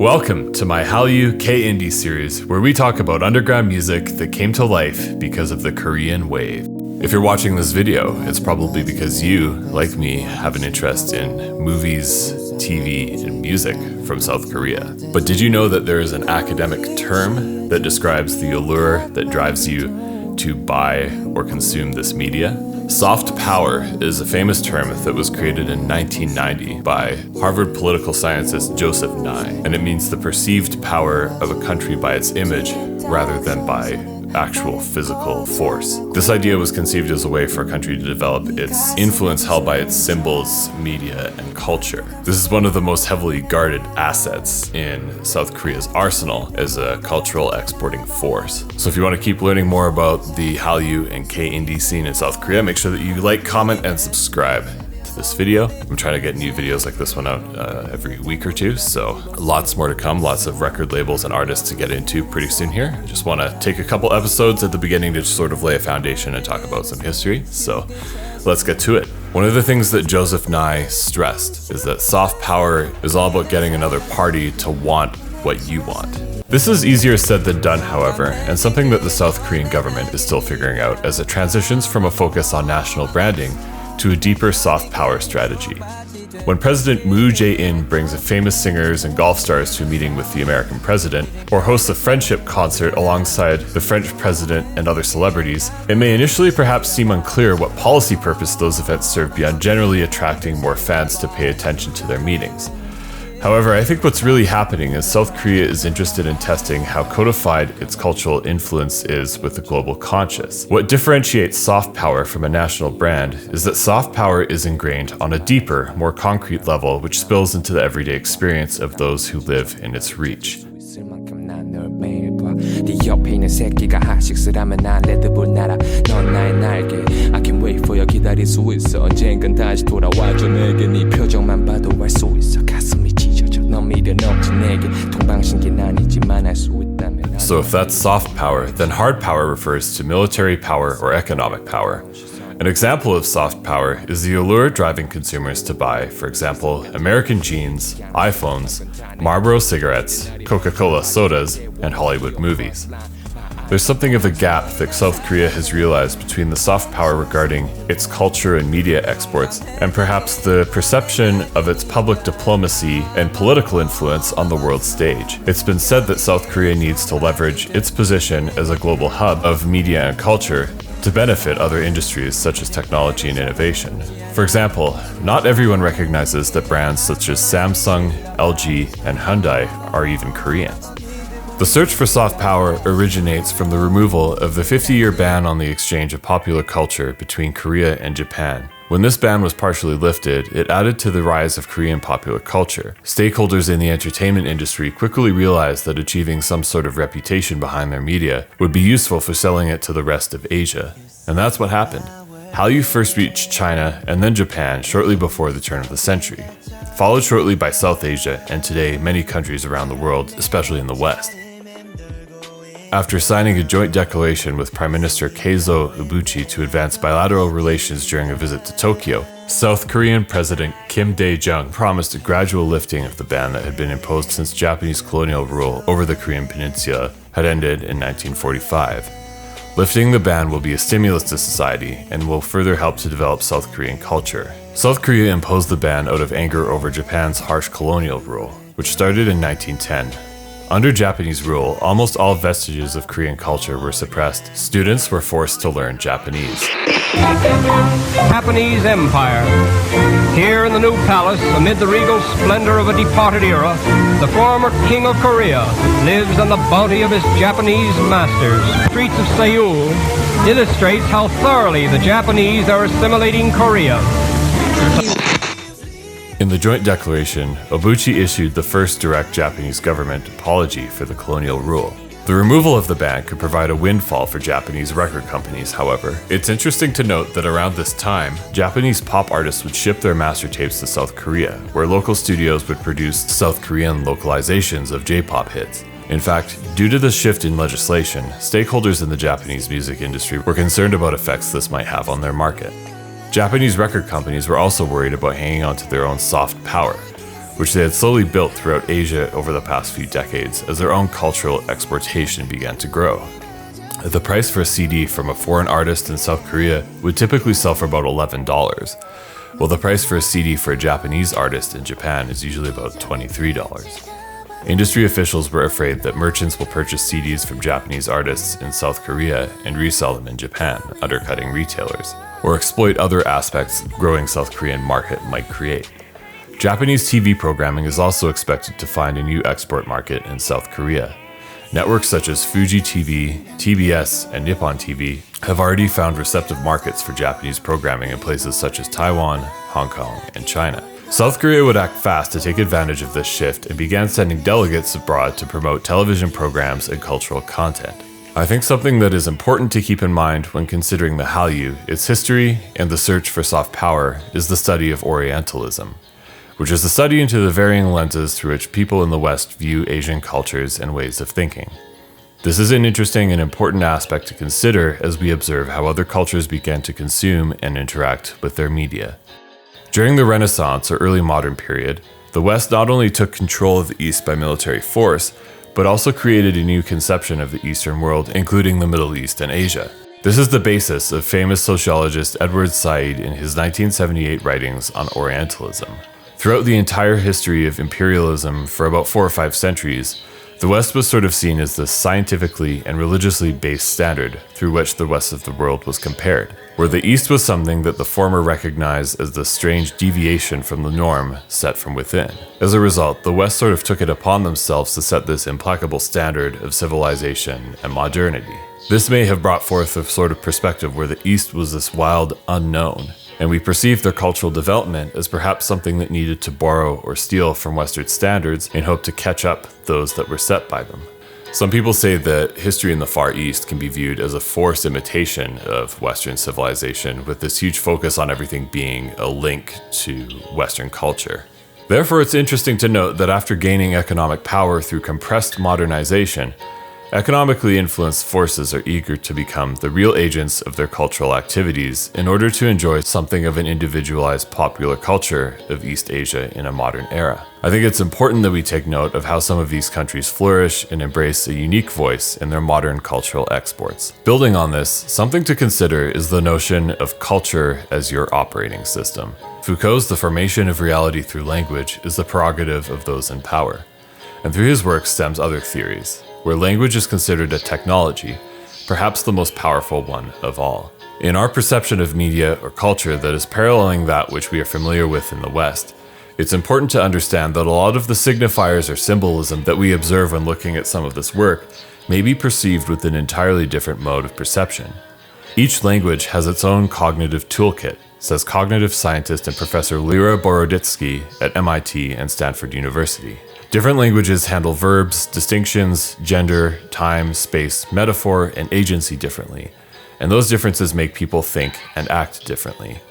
Welcome to my HallyuΔK-Indie series, where we talk about underground music that came to life because of the Korean wave. If you're watching this video, it's probably because you, like me, have an interest in movies, TV, and music from South Korea. But did you know that there is an academic term that describes the allure that drives you to buy or consume this media? Soft power is a famous term that was created in 1990 by Harvard political scientist Joseph Nye, and it means the perceived power of a country by its image rather than by actual physical force. This idea was conceived as a way for a country to develop its influence held by its symbols, media, and culture. This is one of the most heavily guarded assets in South Korea's arsenal as a cultural exporting force. So if you want to keep learning more about the Hallyu and K-Indie scene in South Korea, make sure that you like, comment, and subscribe to this video. I'm trying to get new videos like this one out every week or two, so lots more to come, lots of record labels and artists to get into pretty soon here. I just want to take a couple episodes at the beginning to sort of lay a foundation and talk about some history, so let's get to it. One of the things that Joseph Nye stressed is that soft power is all about getting another party to want what you want. This is easier said than done, however, and something that the South Korean government is still figuring out as it transitions from a focus on national branding to a deeper soft power strategy. When President Moon Jae-in brings famous singers and golf stars to a meeting with the American president, or hosts a friendship concert alongside the French president and other celebrities, it may initially perhaps seem unclear what policy purpose those events serve beyond generally attracting more fans to pay attention to their meetings. However, I think what's really happening is South Korea is interested in testing how codified its cultural influence is with the global conscious. What differentiates soft power from a national brand is that soft power is ingrained on a deeper, more concrete level, which spills into the everyday experience of those who live in its reach. 네 옆에 있는 새끼가 하식스라면 난 레드불 날아 넌 나의 날개 I can't wait for you 기다릴 수 있어 언젠간 다시 돌아와줘 내게 네 표정만 봐도 알 수 있어 가슴이 찢어져 넌 미련 없지 내게 동방신기는 아니지만 알 수 있다면 So if that's soft power, then hard power refers to military power or economic power. An example of soft power is the allure driving consumers to buy, for example, American jeans, iPhones, Marlboro cigarettes, Coca-Cola sodas, and Hollywood movies. There's something of a gap that South Korea has realized between the soft power regarding its culture and media exports, and perhaps the perception of its public diplomacy and political influence on the world stage. It's been said that South Korea needs to leverage its position as a global hub of media and culture to benefit other industries such as technology and innovation. For example, not everyone recognizes that brands such as Samsung, LG, and Hyundai are even Korean. The search for soft power originates from the removal of the 50-year ban on the exchange of popular culture between Korea and Japan. When this ban was partially lifted, it added to the rise of Korean popular culture. Stakeholders in the entertainment industry quickly realized that achieving some sort of reputation behind their media would be useful for selling it to the rest of Asia. And that's what happened. Hallyu first reached China and then Japan shortly before the turn of the century, followed shortly by South Asia and today many countries around the world, especially in the West. After signing a joint declaration with Prime Minister Keizo Ibuchi to advance bilateral relations during a visit to Tokyo, South Korean President Kim Dae-jung promised a gradual lifting of the ban that had been imposed since Japanese colonial rule over the Korean peninsula had ended in 1945. Lifting the ban will be a stimulus to society and will further help to develop South Korean culture. South Korea imposed the ban out of anger over Japan's harsh colonial rule, which started in 1910. Under Japanese rule, almost all vestiges of Korean culture were suppressed. Students were forced to learn Japanese. Japanese Empire. Here in the new palace, amid the regal splendor of a departed era, the former king of Korea lives on the bounty of his Japanese masters. The streets of Seoul illustrates how thoroughly the Japanese are assimilating Korea. In the joint declaration, Obuchi issued the first direct Japanese government apology for the colonial rule. The removal of the ban could provide a windfall for Japanese record companies, however. It's interesting to note that around this time, Japanese pop artists would ship their master tapes to South Korea, where local studios would produce South Korean localizations of J-pop hits. In fact, due to the shift in legislation, stakeholders in the Japanese music industry were concerned about effects this might have on their market. Japanese record companies were also worried about hanging on to their own soft power. which they had slowly built throughout Asia over the past few decades as their own cultural exportation began to grow. The price for a CD from a foreign artist in South Korea would typically sell for about $11, while the price for a CD for a Japanese artist in Japan is usually about $23. Industry officials were afraid that merchants will purchase CDs from Japanese artists in South Korea and resell them in Japan, undercutting retailers, or exploit other aspects the growing South Korean market might create. Japanese TV programming is also expected to find a new export market in South Korea. Networks such as Fuji TV, TBS, and Nippon TV have already found receptive markets for Japanese programming in places such as Taiwan, Hong Kong, and China. South Korea would act fast to take advantage of this shift and began sending delegates abroad to promote television programs and cultural content. I think something that is important to keep in mind when considering the Hallyu, its history, and the search for soft power is the study of Orientalism, which is the study into the varying lenses through which people in the West view Asian cultures and ways of thinking. This is an interesting and important aspect to consider as we observe how other cultures began to consume and interact with their media. During the Renaissance or early modern period, the West not only took control of the East by military force, but also created a new conception of the Eastern world, including the Middle East and Asia. This is the basis of famous sociologist Edward Said in his 1978 writings on Orientalism. Throughout the entire history of imperialism for about 4 or 5 centuries, the West was sort of seen as the scientifically and religiously based standard through which the rest of the world was compared, where the East was something that the former recognized as the strange deviation from the norm set from within. As a result, the West sort of took it upon themselves to set this implacable standard of civilization and modernity. This may have brought forth a sort of perspective where the East was this wild unknown, and we perceived their cultural development as perhaps something that needed to borrow or steal from Western standards in hope to catch up those that were set by them. Some people say that history in the Far East can be viewed as a forced imitation of Western civilization, with this huge focus on everything being a link to Western culture. Therefore, it's interesting to note that after gaining economic power through compressed modernization, economically influenced forces are eager to become the real agents of their cultural activities in order to enjoy something of an individualized popular culture of East Asia in a modern era. I think it's important that we take note of how some of these countries flourish and embrace a unique voice in their modern cultural exports. Building on this, something to consider is the notion of culture as your operating system. Foucault's The Formation of Reality Through Language is the prerogative of those in power, and through his work stems other theories, where language is considered a technology, perhaps the most powerful one of all. In our perception of media or culture that is paralleling that which we are familiar with in the West, it's important to understand that a lot of the signifiers or symbolism that we observe when looking at some of this work may be perceived with an entirely different mode of perception. Each language has its own cognitive toolkit, says cognitive scientist and Professor Lera Boroditsky at MIT and Stanford University. Different languages handle verbs, distinctions, gender, time, space, metaphor, and agency differently, and those differences make people think and act differently.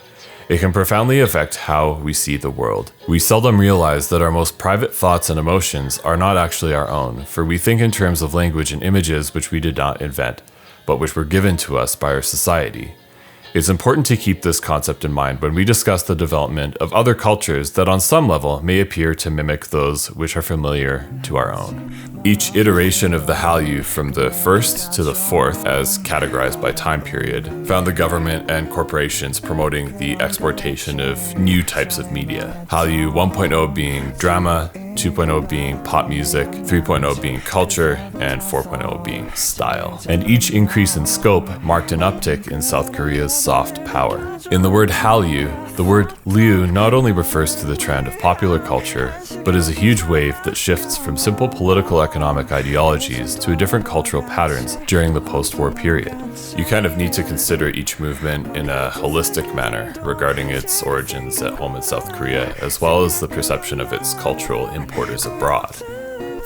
It can profoundly affect how we see the world. We seldom realize that our most private thoughts and emotions are not actually our own, for we think in terms of language and images which we did not invent, but which were given to us by our society. It's important to keep this concept in mind when we discuss the development of other cultures that on some level may appear to mimic those which are familiar to our own. Each iteration of the Hallyu from the first to the fourth, as categorized by time period, found the government and corporations promoting the exportation of new types of media. Hallyu 1.0 being drama, 2.0 being pop music, 3.0 being culture, and 4.0 being style. And each increase in scope marked an uptick in South Korea's soft power. In the word Hallyu, the word Liu not only refers to the trend of popular culture, but is a huge wave that shifts from simple political economic ideologies to different cultural patterns during the post-war period. You kind of need to consider each movement in a holistic manner regarding its origins at home in South Korea, as well as the perception of its cultural importers abroad.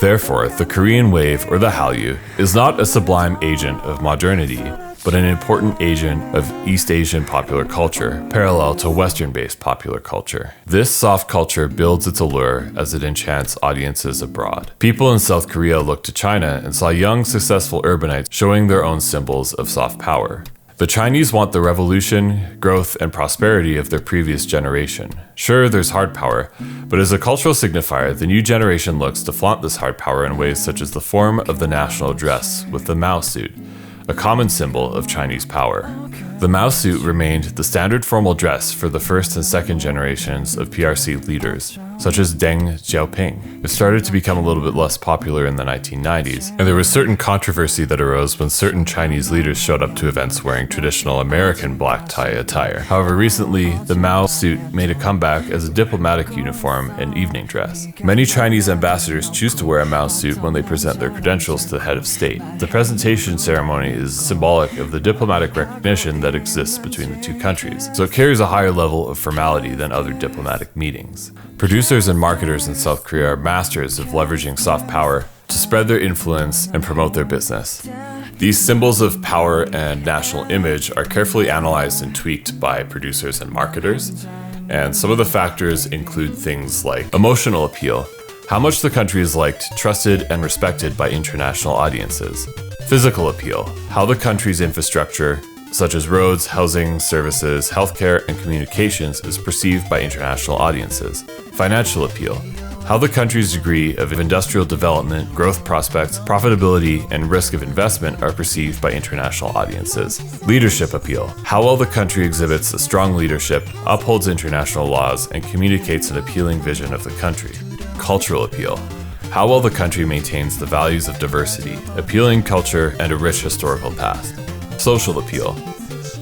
Therefore, the Korean wave, or the Hallyu, is not a sublime agent of modernity, but an important agent of East Asian popular culture, parallel to Western-based popular culture. This soft culture builds its allure as it enchants audiences abroad. People in South Korea looked to China and saw young, successful urbanites showing their own symbols of soft power. The Chinese want the revolution, growth, and prosperity of their previous generation. Sure, there's hard power, but as a cultural signifier, the new generation looks to flaunt this hard power in ways such as the form of the national dress with the Mao suit, a common symbol of Chinese power. The Mao suit remained the standard formal dress for the first and second generations of PRC leaders, such as Deng Xiaoping. It started to become a little bit less popular in the 1990s, and there was certain controversy that arose when certain Chinese leaders showed up to events wearing traditional American black tie attire. However, recently, the Mao suit made a comeback as a diplomatic uniform and evening dress. Many Chinese ambassadors choose to wear a Mao suit when they present their credentials to the head of state. The presentation ceremony is symbolic of the diplomatic recognition that exists between the two countries, so it carries a higher level of formality than other diplomatic meetings. Producers and marketers in South Korea are masters of leveraging soft power to spread their influence and promote their business. These symbols of power and national image are carefully analyzed and tweaked by producers and marketers, and some of the factors include things like emotional appeal, how much the country is liked, trusted, and respected by international audiences; physical appeal, how the country's infrastructure, such as roads, housing, services, healthcare, and communications, is perceived by international audiences; financial appeal, how the country's degree of industrial development, growth prospects, profitability, and risk of investment are perceived by international audiences; leadership appeal, how well the country exhibits a strong leadership, upholds international laws, and communicates an appealing vision of the country; cultural appeal, how well the country maintains the values of diversity, appealing culture, and a rich historical past; social appeal,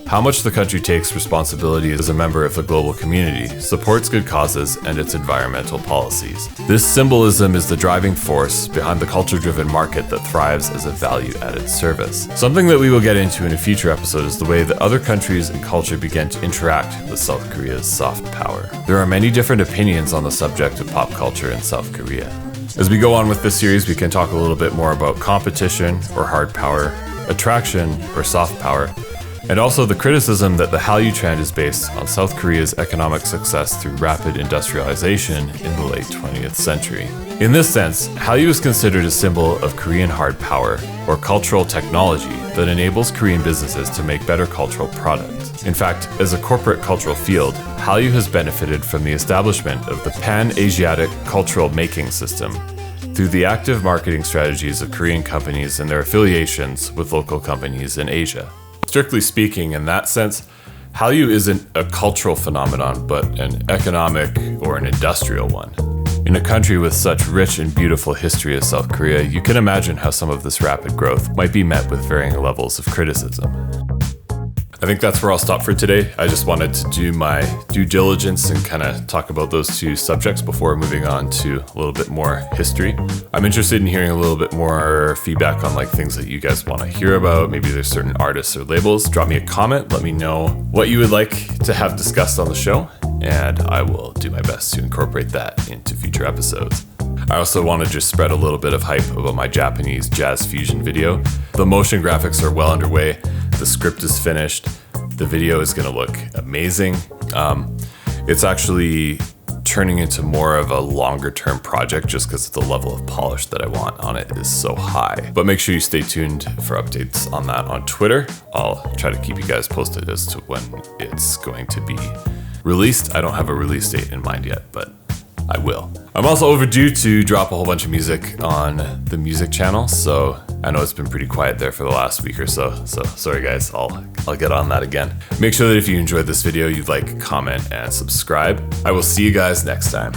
how much the country takes responsibility as a member of the global community, supports good causes, and its environmental policies. This symbolism is the driving force behind the culture-driven market that thrives as a value-added service. Something that we will get into in a future episode is the way that other countries and culture began to interact with South Korea's soft power. There are many different opinions on the subject of pop culture in South Korea. As we go on with this series, we can talk a little bit more about competition or hard power, attraction or soft power, and also the criticism that the Hallyu trend is based on South Korea's economic success through rapid industrialization in the late 20th century. In this sense, Hallyu is considered a symbol of Korean hard power, or cultural technology that enables Korean businesses to make better cultural products. In fact, as a corporate cultural field, Hallyu has benefited from the establishment of the Pan-Asiatic cultural making system through the active marketing strategies of Korean companies and their affiliations with local companies in Asia. Strictly speaking, in that sense, Hallyu isn't a cultural phenomenon, but an economic or an industrial one. In a country with such rich and beautiful history as South Korea, you can imagine how some of this rapid growth might be met with varying levels of criticism. I think that's where I'll stop for today. I just wanted to do my due diligence and kind of talk about those two subjects before moving on to a little bit more history. I'm interested in hearing a little bit more feedback on like things that you guys want to hear about. Maybe there's certain artists or labels. Drop me a comment. Let me know what you would like to have discussed on the show, and I will do my best to incorporate that into future episodes. I also want to just spread a little bit of hype about my Japanese jazz fusion video. The motion graphics are well underway. The script is finished. The video is going to look amazing. It's actually turning into more of a longer term project just because the level of polish that I want on it is so high. But make sure you stay tuned for updates on that on Twitter. I'll try to keep you guys posted as to when it's going to be released. I don't have a release date in mind yet, but I will. I'm also overdue to drop a whole bunch of music on the music channel, so I know it's been pretty quiet there for the last week or so sorry guys, I'll get on that again. Make sure that if you enjoyed this video, you'd like, comment, and subscribe. I will see you guys next time.